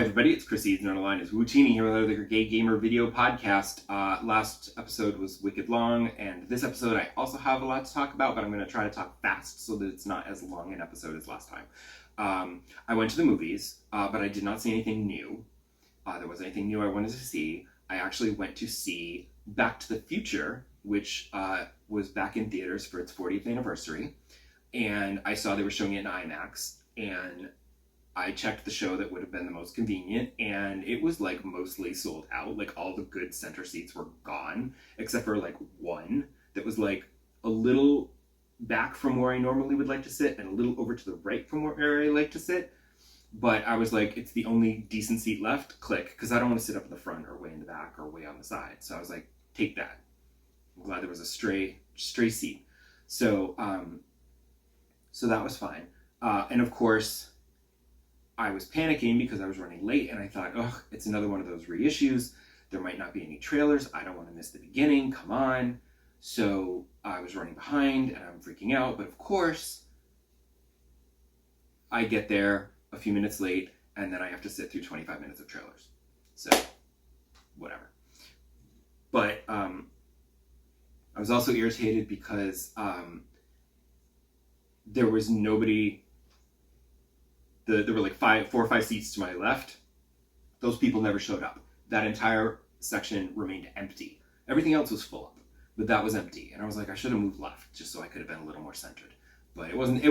Hey everybody, it's Chris Eads, and on the line is Wootini here with another Gay Gamer video podcast. Last episode was wicked long, and this episode I also have a lot to talk about, but I'm going to try to talk fast so that it's not as long an episode as last time. I went to the movies, but I did not see anything new. There wasn't anything new I wanted to see. I actually went to see Back to the Future, which was back in theaters for its 40th anniversary, and I saw they were showing it in IMAX, and I checked the show that would have been the most convenient, and it was like mostly sold out. Like all the good center seats were gone, except for like one that was like a little back from where I normally would like to sit and a little over to the right from where I like to sit. But I was like, it's the only decent seat left, click, because I don't want to sit up in the front or way in the back or way on the side. So I was like, take that. I'm glad there was a stray seat. So so that was fine. And of course, I was panicking because I was running late, and I thought, oh, it's another one of those reissues. There might not be any trailers. I don't want to miss the beginning. Come on. So I was running behind, and I'm freaking out. But of course, I get there a few minutes late, and then I have to sit through 25 minutes of trailers. So, whatever. But I was also irritated because there was nobody. There were like 4 or 5 seats to my left. Those people never showed up. That entire section remained empty. Everything else was full up, but that was empty. And I was like, I should have moved left just so I could have been a little more centered. But I wasn't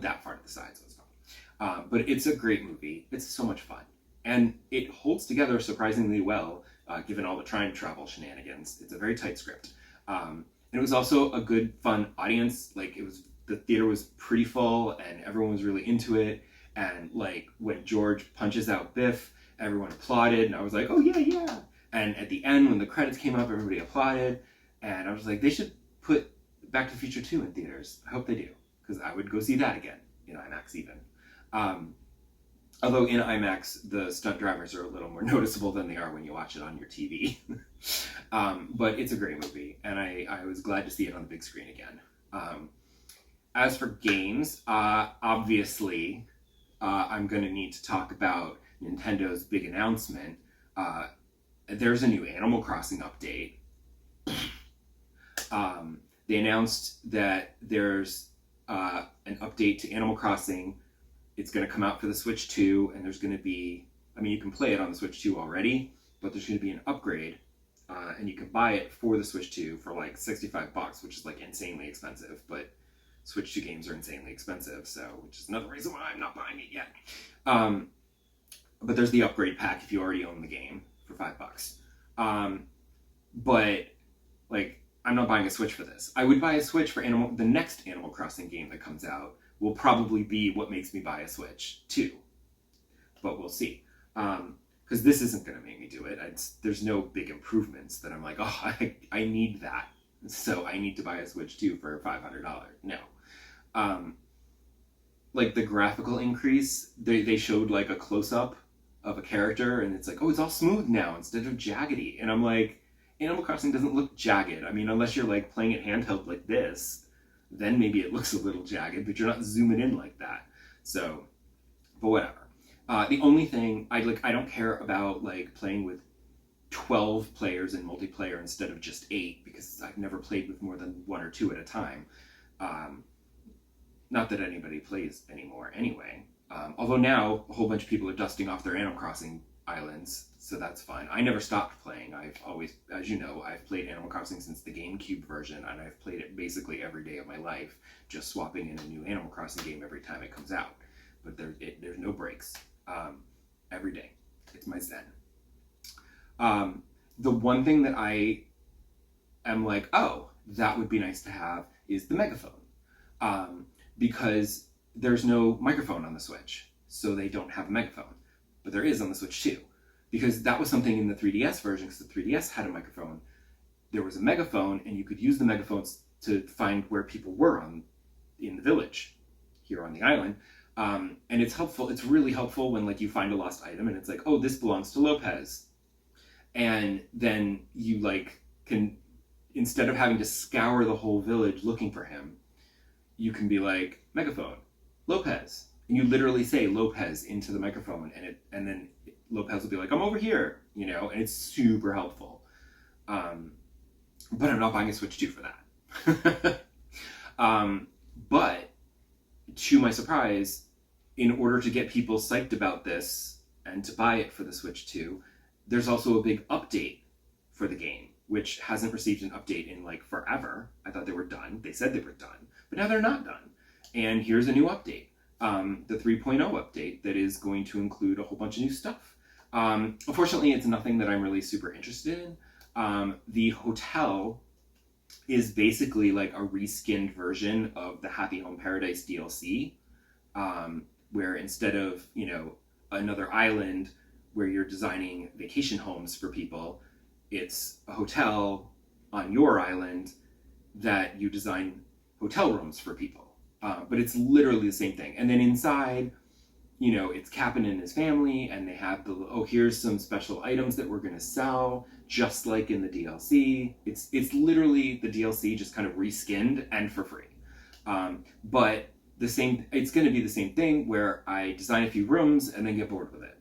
that far to the side, so it's fine. But it's a great movie. It's so much fun. And it holds together surprisingly well, given all the time travel shenanigans. It's a very tight script. And it was also a good, fun audience. Like the theater was pretty full and everyone was really into it. And like when George punches out Biff, everyone applauded, and I was like, oh yeah, yeah. And at the end, when the credits came up, everybody applauded, and I was like, they should put Back to the Future 2 in theaters. I hope they do, because I would go see that again, in IMAX even. Although in IMAX, the stunt drivers are a little more noticeable than they are when you watch it on your TV. But it's a great movie, and I was glad to see it on the big screen again. As for games, obviously, I'm going to need to talk about Nintendo's big announcement. There's a new Animal Crossing update. They announced that there's an update to Animal Crossing. It's going to come out for the Switch 2, and there's going to be, I mean, you can play it on the Switch 2 already, but there's going to be an upgrade, and you can buy it for the Switch 2 for like $65, which is like insanely expensive, but Switch 2 games are insanely expensive, so which is another reason why I'm not buying it yet. But there's the upgrade pack if you already own the game for $5. But like, I'm not buying a Switch for this. I would buy a Switch for the next Animal Crossing game that comes out will probably be what makes me buy a Switch 2. But we'll see. Because this isn't going to make me do it. There's no big improvements that I'm like, oh, I need that. So I need to buy a Switch 2 for $500. No. Like the graphical increase, they showed like a close-up of a character, and it's like, oh, it's all smooth now instead of jaggedy. And I'm like, Animal Crossing doesn't look jagged. I mean, unless you're like playing it handheld like this, then maybe it looks a little jagged, but you're not zooming in like that. So, but whatever. The only thing I don't care about like playing with 12 players in multiplayer instead of just 8, because I've never played with more than 1 or 2 at a time. Not that anybody plays anymore anyway. Although now a whole bunch of people are dusting off their Animal Crossing islands, so that's fine. I never stopped playing. I've always, as you know, I've played Animal Crossing since the GameCube version, and I've played it basically every day of my life, just swapping in a new Animal Crossing game every time it comes out. But there's no breaks. Every day. It's my zen. The one thing that I am like, oh, that would be nice to have is the megaphone. Because there's no microphone on the Switch, so they don't have a megaphone. But there is on the Switch 2. Because that was something in the 3DS version, because the 3DS had a microphone. There was a megaphone, and you could use the megaphones to find where people were in the village here on the island. And it's helpful. It's really helpful when like you find a lost item, and it's like, oh, this belongs to Lopez. And then you like can, instead of having to scour the whole village looking for him, you can be like, megaphone, Lopez. And you literally say Lopez into the microphone, and then Lopez will be like, I'm over here, you know, and it's super helpful. But I'm not buying a Switch 2 for that. But to my surprise, in order to get people psyched about this and to buy it for the Switch 2, there's also a big update for the game, which hasn't received an update in like forever. I thought they were done. They said they were done, but now they're not done. And here's a new update, the 3.0 update that is going to include a whole bunch of new stuff. Unfortunately, it's nothing that I'm really super interested in. The hotel is basically like a reskinned version of the Happy Home Paradise DLC, where instead of, you know, another island where you're designing vacation homes for people, it's a hotel on your island that you design hotel rooms for people. But it's literally the same thing. And then inside, you know, it's Cap'n and his family, and they have the, oh, here's some special items that we're going to sell, just like in the DLC. It's literally the DLC just kind of reskinned and for free. But it's going to be the same thing where I design a few rooms and then get bored with it.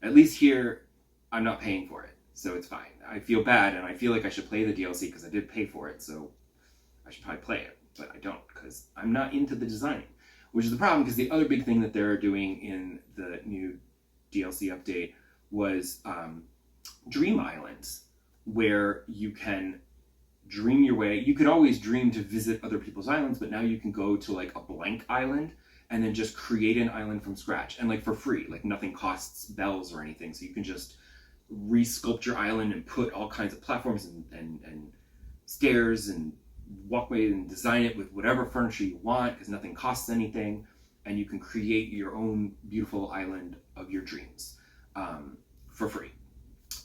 At least here, I'm not paying for it, so it's fine. I feel bad, and I feel like I should play the DLC because I did pay for it, so I should probably play it, but I don't because I'm not into the designing. Which is the problem, because the other big thing that they're doing in the new DLC update was dream islands, where you can dream your way. You could always dream to visit other people's islands, but now you can go to like a blank island and then just create an island from scratch, and like for free, like nothing costs bells or anything. So you can just re-sculpt your island and put all kinds of platforms and stairs and walkway and design it with whatever furniture you want, because nothing costs anything, and you can create your own beautiful island of your dreams for free.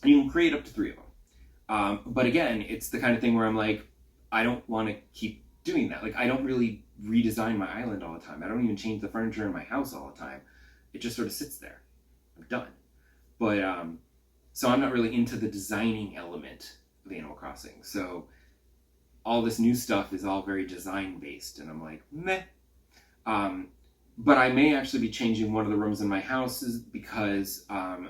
And you can create up to 3 of them. But again, it's the kind of thing where I'm like, I don't want to keep doing that. Like, I don't really redesign my island all the time. I don't even change the furniture in my house all the time. It just sort of sits there. I'm done. But so I'm not really into the designing element of Animal Crossing. So all this new stuff is all very design based, and I'm like, meh. But I may actually be changing one of the rooms in my house because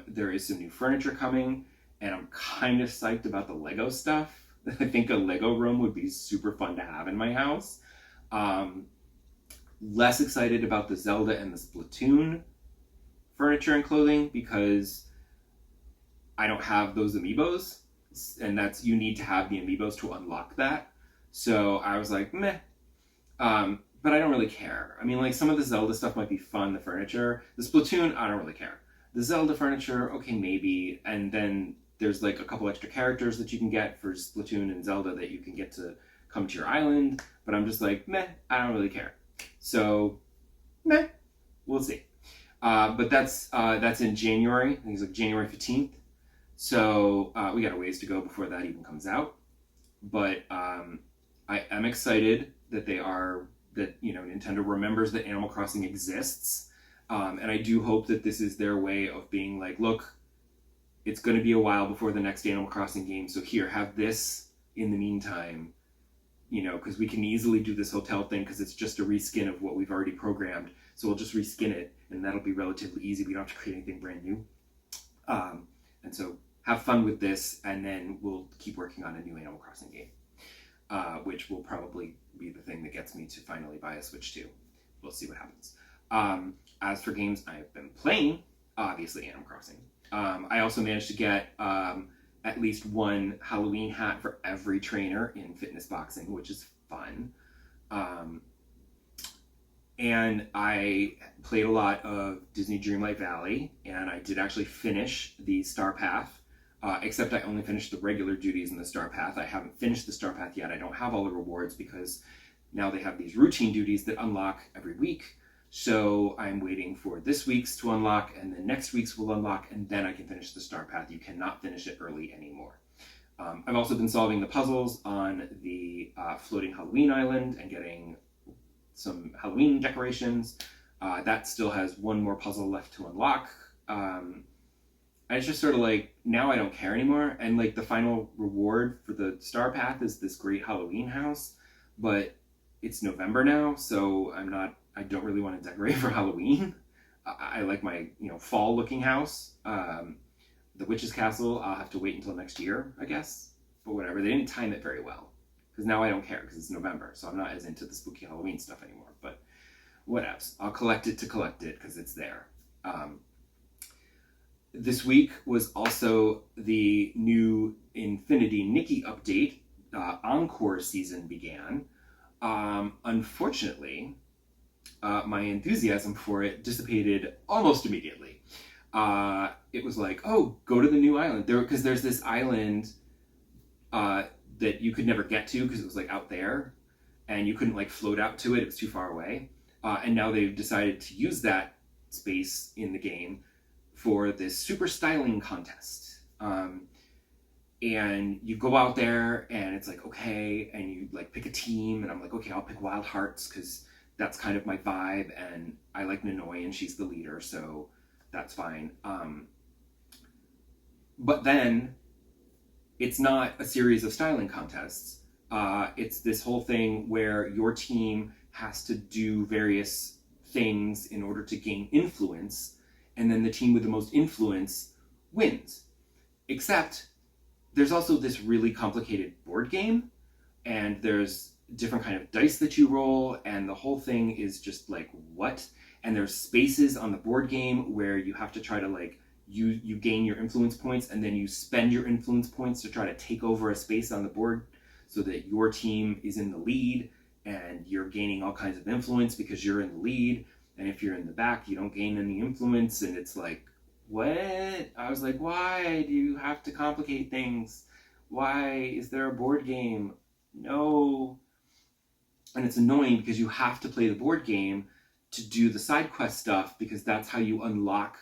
there is some new furniture coming, and I'm kind of psyched about the Lego stuff. I think a Lego room would be super fun to have in my house. Less excited about the Zelda and the Splatoon furniture and clothing because I don't have those amiibos, and you need to have the amiibos to unlock that. So I was like, meh. But I don't really care. I mean, like, some of the Zelda stuff might be fun, the furniture. The Splatoon, I don't really care. The Zelda furniture, okay, maybe. And then there's like a couple extra characters that you can get for Splatoon and Zelda that you can get to come to your island. But I'm just like, meh, I don't really care. So, meh, we'll see. But that's in January. I think it's like January 15th. So we got a ways to go before that even comes out. But I am excited that Nintendo remembers that Animal Crossing exists. And I do hope that this is their way of being like, look, it's going to be a while before the next Animal Crossing game. So here, have this in the meantime, you know, because we can easily do this hotel thing because it's just a reskin of what we've already programmed. So we'll just reskin it, and that'll be relatively easy. We don't have to create anything brand new. And so have fun with this, and then we'll keep working on a new Animal Crossing game, which will probably be the thing that gets me to finally buy a Switch 2. We'll see what happens. As for games I've been playing, obviously Animal Crossing. I also managed to get at least one Halloween hat for every trainer in fitness boxing, which is fun. And I played a lot of Disney Dreamlight Valley, and I did actually finish the Star Path, except I only finished the regular duties in the Star Path. I haven't finished the Star Path yet. I don't have all the rewards because now they have these routine duties that unlock every week. So I'm waiting for this week's to unlock, and then next week's will unlock, and then I can finish the Star Path. You cannot finish it early anymore. I've also been solving the puzzles on the floating Halloween island and getting some Halloween decorations. That still has one more puzzle left to unlock. And it's just sort of like, now I don't care anymore. And like the final reward for the Star Path is this great Halloween house, but it's November now, so I don't really want to decorate for Halloween. I like my fall looking house. The witch's castle, I'll have to wait until next year, I guess. But whatever, they didn't time it very well because now I don't care because it's November, so I'm not as into the spooky Halloween stuff anymore. But whatevs, I'll collect it to collect it because it's there. This week was also the new Infinity Nikki update. Encore season began. Unfortunately, my enthusiasm for it dissipated almost immediately. It was like, oh, go to the new island. Because there's this island that you could never get to because it was like out there, and you couldn't like float out to it. It was too far away. And now they've decided to use that space in the game for this super styling contest. And you go out there and it's like, okay, and you like pick a team, and I'm like, okay, I'll pick Wild Hearts because that's kind of my vibe, and I like Nanoy and she's the leader, so that's fine. But then it's not a series of styling contests. It's this whole thing where your team has to do various things in order to gain influence, and then the team with the most influence wins. Except there's also this really complicated board game, and there's different kind of dice that you roll, and the whole thing is just like, what? And there's spaces on the board game where you have to try to like, you gain your influence points, and then you spend your influence points to try to take over a space on the board so that your team is in the lead, and you're gaining all kinds of influence because you're in the lead. And if you're in the back, you don't gain any influence, and it's like, what? I was like, why do you have to complicate things? Why is there a board game? No. And it's annoying because you have to play the board game to do the side quest stuff, because that's how you unlock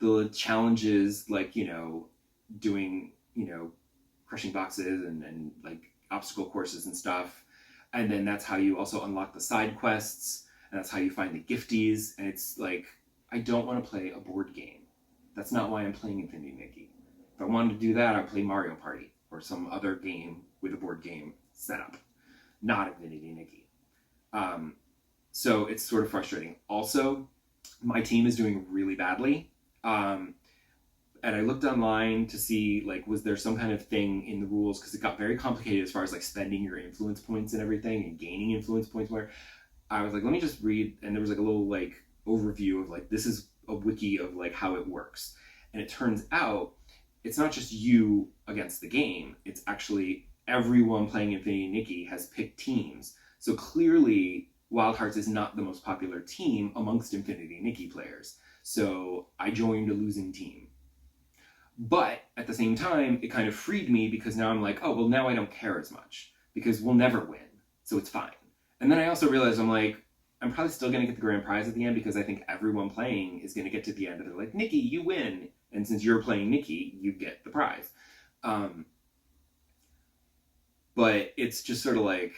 the challenges, like, doing, crushing boxes and like obstacle courses and stuff. And then that's how you also unlock the side quests, and that's how you find the gifties. And it's like, I don't want to play a board game. That's not why I'm playing Infinity Nikki. If I wanted to do that, I'd play Mario Party or some other game with a board game setup, not Infinity Nikki. So it's sort of frustrating. Also, my team is doing really badly. And I looked online to see, like, was there some kind of thing in the rules, because it got very complicated as far as like spending your influence points and everything and gaining influence points, where I was like, let me just read. And there was like a little like overview of like, this is a wiki of like how it works. And it turns out it's not just you against the game. It's actually everyone playing Infinity Nikki has picked teams. So clearly Wild Hearts is not the most popular team amongst Infinity Nikki players. So I joined a losing team. But at the same time, it kind of freed me, because now I'm like, oh, well, now I don't care as much because we'll never win. So it's fine. And then I also realized I'm like, I'm probably still going to get the grand prize at the end, because I think everyone playing is going to get to the end and they're like, Nikki, you win. And since you're playing Nikki, you get the prize. But it's just sort of like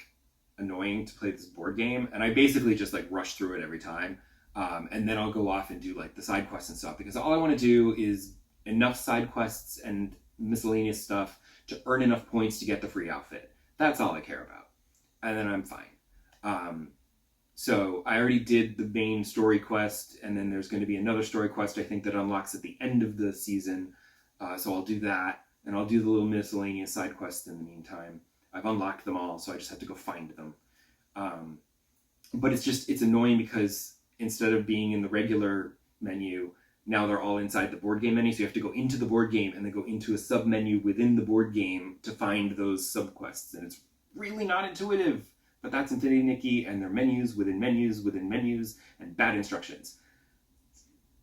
annoying to play this board game. And I basically just like rush through it every time. And then I'll go off and do like the side quests and stuff, because all I want to do is enough side quests and miscellaneous stuff to earn enough points to get the free outfit. That's all I care about. And then I'm fine. So I already did the main story quest, and then there's going to be another story quest, I think, that unlocks at the end of the season. So I'll do that, and I'll do the little miscellaneous side quests in the meantime. I've unlocked them all, so I just have to go find them. But it's annoying because instead of being in the regular menu, now they're all inside the board game menu, so you have to go into the board game and then go into a sub-menu within the board game to find those sub-quests, and it's really not intuitive. But that's Infinity Nikki, and their menus within menus within menus, and bad instructions.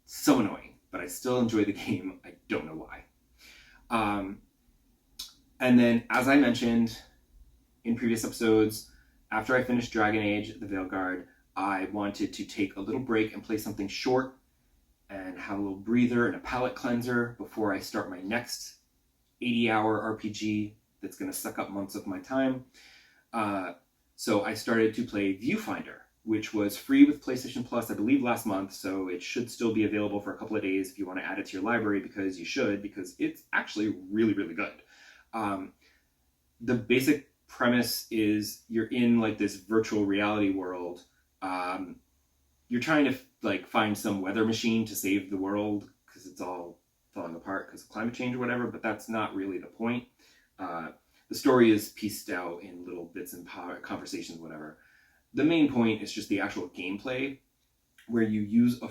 So annoying, but I still enjoy the game. I don't know why. And then, as I mentioned in previous episodes, after I finished Dragon Age, the Veilguard, I wanted to take a little break and play something short and have a little breather and a palate cleanser before I start my next 80-hour RPG that's going to suck up months of my time. So I started to play Viewfinder, which was free with PlayStation Plus, I believe, last month. So it should still be available for a couple of days if you want to add it to your library, because you should, because it's actually really, really good. The basic premise is you're in like this virtual reality world. you're trying to like find some weather machine to save the world because it's all falling apart because of climate change or whatever, but that's not really the point. The story is pieced out in little bits and conversations, whatever. The main point is just the actual gameplay, where you use a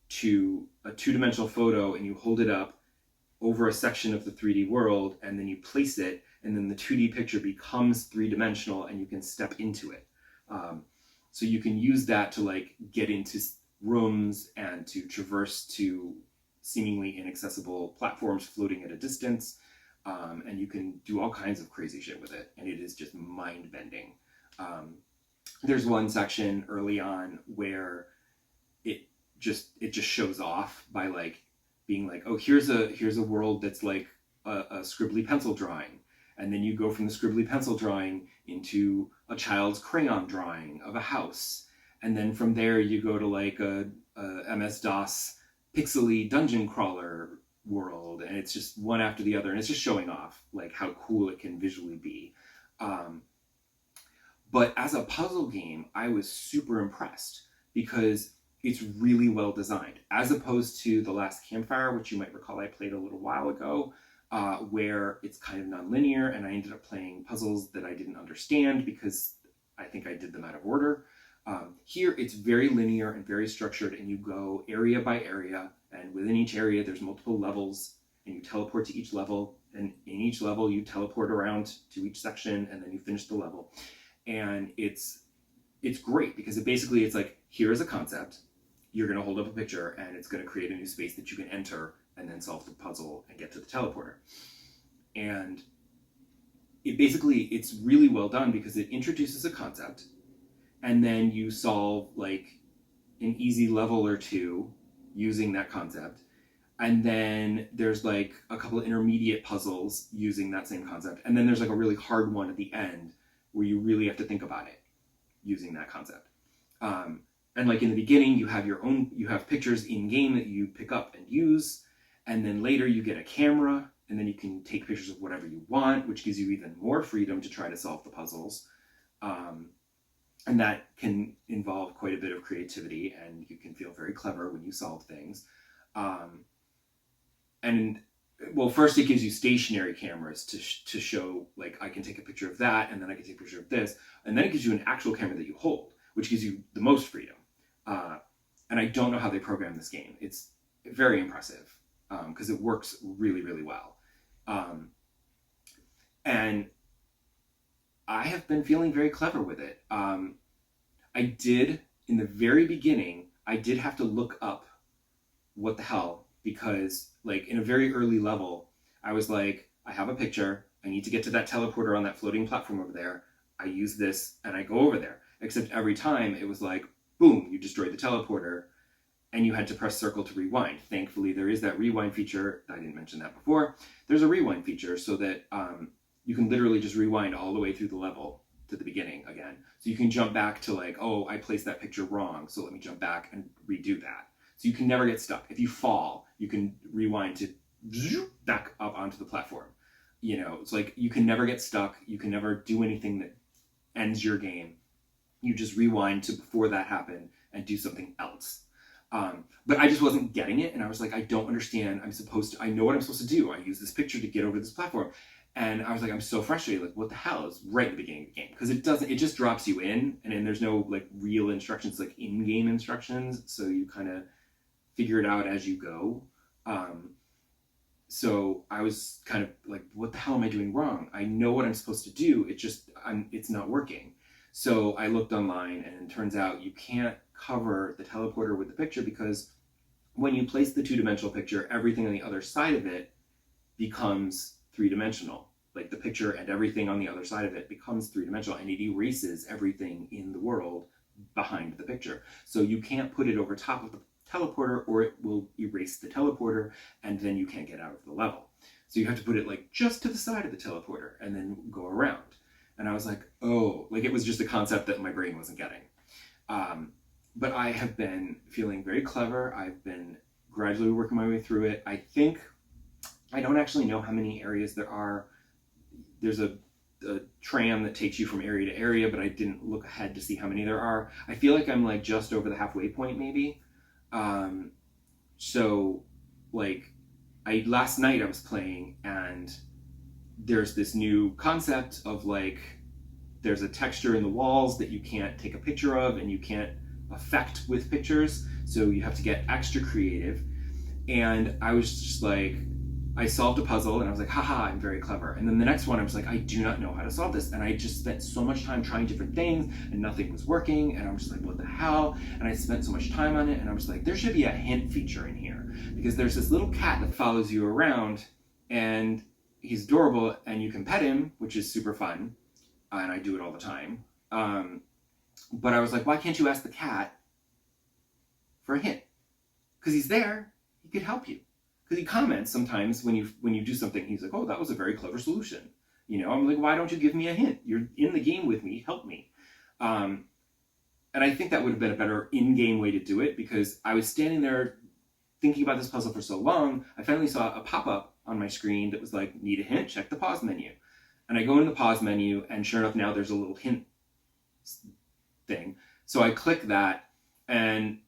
two-dimensional photo, and you hold it up over a section of the 3D world, and then you place it, and then the 2D picture becomes three-dimensional, and you can step into it. So you can use that to like get into rooms and to traverse to seemingly inaccessible platforms floating at a distance. And you can do all kinds of crazy shit with it, and it is just mind-bending. There's one section early on where it just shows off by like being like, oh, here's a world that's like a scribbly pencil drawing, and then you go from the scribbly pencil drawing into a child's crayon drawing of a house, and then from there you go to like a MS-DOS pixely dungeon crawler world, and it's just one after the other, and it's just showing off like how cool it can visually be. But as a puzzle game, I was super impressed because it's really well designed, as opposed to The Last Campfire, which you might recall I played a little while ago, where it's kind of non-linear, and I ended up playing puzzles that I didn't understand because I think I did them out of order. Here, it's very linear and very structured, and you go area by area, and within each area, there's multiple levels, and you teleport to each level, and in each level, you teleport around to each section, and then you finish the level. And it's great because it's like, here's a concept, you're going to hold up a picture, and it's going to create a new space that you can enter and then solve the puzzle and get to the teleporter. And it's really well done because it introduces a concept, and then you solve like an easy level or two using that concept. And then there's like a couple of intermediate puzzles using that same concept. And then there's like a really hard one at the end where you really have to think about it using that concept. And like in the beginning, you have pictures in game that you pick up and use. And then later you get a camera, and then you can take pictures of whatever you want, which gives you even more freedom to try to solve the puzzles. And that can involve quite a bit of creativity, and you can feel very clever when you solve things. First it gives you stationary cameras to show, like, I can take a picture of that, and then I can take a picture of this. And then it gives you an actual camera that you hold, which gives you the most freedom. And I don't know how they program this game. It's very impressive because it works really, really well. And I have been feeling very clever with it. In the very beginning, I did have to look up what the hell, because like in a very early level, I was like, I have a picture, I need to get to that teleporter on that floating platform over there. I use this and I go over there. Except every time it was like, boom, you destroyed the teleporter, and you had to press circle to rewind. Thankfully, there is that rewind feature. I didn't mention that before. There's a rewind feature so that you can literally just rewind all the way through the level to the beginning again. So you can jump back to like, oh, I placed that picture wrong, so let me jump back and redo that. So you can never get stuck. If you fall, you can rewind to back up onto the platform. You know, it's like you can never get stuck. You can never do anything that ends your game. You just rewind to before that happened and do something else. But I just wasn't getting it, and I was like, I don't understand. I know what I'm supposed to do. I use this picture to get over this platform. And I was like, I'm so frustrated. Like, what the hell? Is right at the beginning of the game. Because it just drops you in, and then there's no like real instructions, like in-game instructions. So you kind of figure it out as you go. So I was kind of like, what the hell am I doing wrong? I know what I'm supposed to do. It's not working. So I looked online, and it turns out you can't cover the teleporter with the picture, because when you place the two-dimensional picture, everything on the other side of it becomes three-dimensional. Like the picture and everything on the other side of it becomes three-dimensional, and it erases everything in the world behind the picture. So you can't put it over top of the teleporter, or it will erase the teleporter, and then you can't get out of the level. So you have to put it like just to the side of the teleporter and then go around. And I was like, oh, like it was just a concept that my brain wasn't getting. But I have been feeling very clever. I've been gradually working my way through it. I think I don't actually know how many areas there are. There's a a tram that takes you from area to area, but I didn't look ahead to see how many there are. I feel like I'm like just over the halfway point maybe. So like last night I was playing, and there's this new concept of like there's a texture in the walls that you can't take a picture of and you can't affect with pictures, so you have to get extra creative. And I was just like, I solved a puzzle and I was like, haha, I'm very clever. And then the next one I was like, I do not know how to solve this. And I just spent so much time trying different things and nothing was working. And I was just like, what the hell? And I spent so much time on it, and I was like, there should be a hint feature in here, because there's this little cat that follows you around and he's adorable and you can pet him, which is super fun. And I do it all the time. But I was like, why can't you ask the cat for a hint? Because he's there, he could help you. Because he comments sometimes when you do something, he's like, oh, that was a very clever solution. You know, I'm like, why don't you give me a hint? You're in the game with me, help me. And I think that would have been a better in-game way to do it, because I was standing there thinking about this puzzle for so long, I finally saw a pop-up on my screen that was like, need a hint? Check the pause menu. And I go into the pause menu, and sure enough, now there's a little hint thing. So I click that, and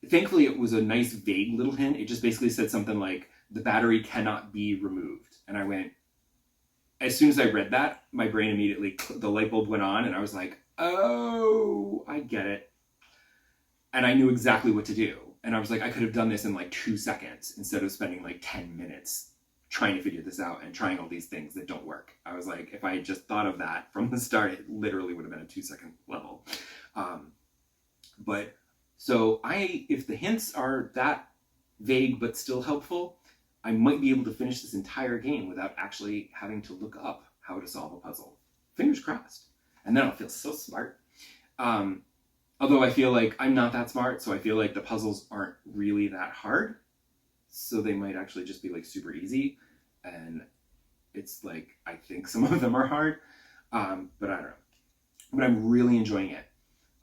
thankfully it was a nice vague little hint. It just basically said something like, the battery cannot be removed. And I went, as soon as I read that, my brain immediately, the light bulb went on, and I was like, oh, I get it. And I knew exactly what to do. And I was like, I could have done this in like 2 seconds instead of spending like 10 minutes trying to figure this out and trying all these things that don't work. I was like, if I had just thought of that from the start, it literally would have been a 2-second level. But so if the hints are that vague but still helpful, I might be able to finish this entire game without actually having to look up how to solve a puzzle. Fingers crossed. And then I'll feel so smart. Although I feel like I'm not that smart, so I feel like the puzzles aren't really that hard. So they might actually just be like super easy. And it's like, I think some of them are hard, but I don't know. But I'm really enjoying it.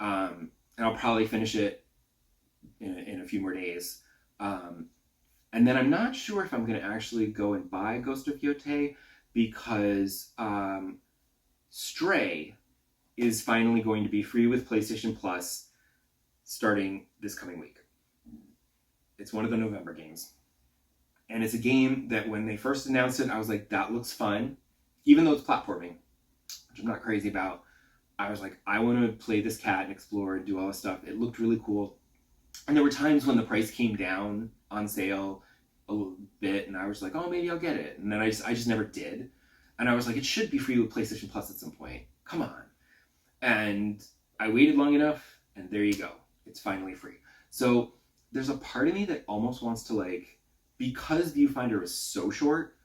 And I'll probably finish it in a few more days. And then I'm not sure if I'm going to actually go and buy Ghost of Yotei, because Stray is finally going to be free with PlayStation Plus starting this coming week. It's one of the November games. And it's a game that when they first announced it, I was like, that looks fun. Even though it's platforming, which I'm not crazy about. I was like, I want to play this cat and explore and do all this stuff. It looked really cool. And there were times when the price came down on sale a little bit, and I was like, oh, maybe I'll get it. And then I just never did. And I was like, it should be free with PlayStation Plus at some point. Come on. And I waited long enough, and there you go. It's finally free. So there's a part of me that almost wants to, like, because Viewfinder is so short,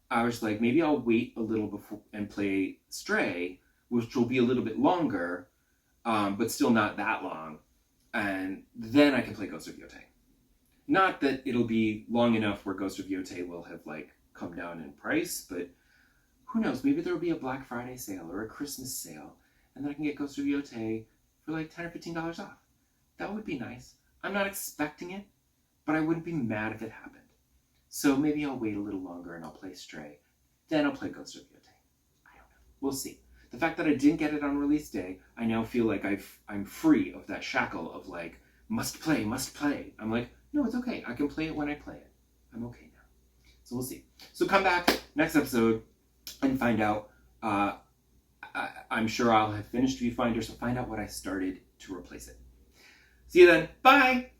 I was like, maybe I'll wait a little before and play Stray, which will be a little bit longer, but still not that long. And then I can play Ghost of Yotei. Not that it'll be long enough where Ghost of Yotei will have like come down in price, but who knows? Maybe there will be a Black Friday sale or a Christmas sale, and then I can get Ghost of Yotei for like $10 or $15 off. That would be nice. I'm not expecting it, but I wouldn't be mad if it happened. So maybe I'll wait a little longer and I'll play Stray. Then I'll play Ghost of Yotei. I don't know. We'll see. The fact that I didn't get it on release day, I now feel like I'm free of that shackle of like, must play, must play. I'm like, no, it's okay. I can play it when I play it. I'm okay now. So we'll see. So come back next episode and find out. I'm sure I'll have finished Viewfinder, so find out what I started to replace it. See you then. Bye!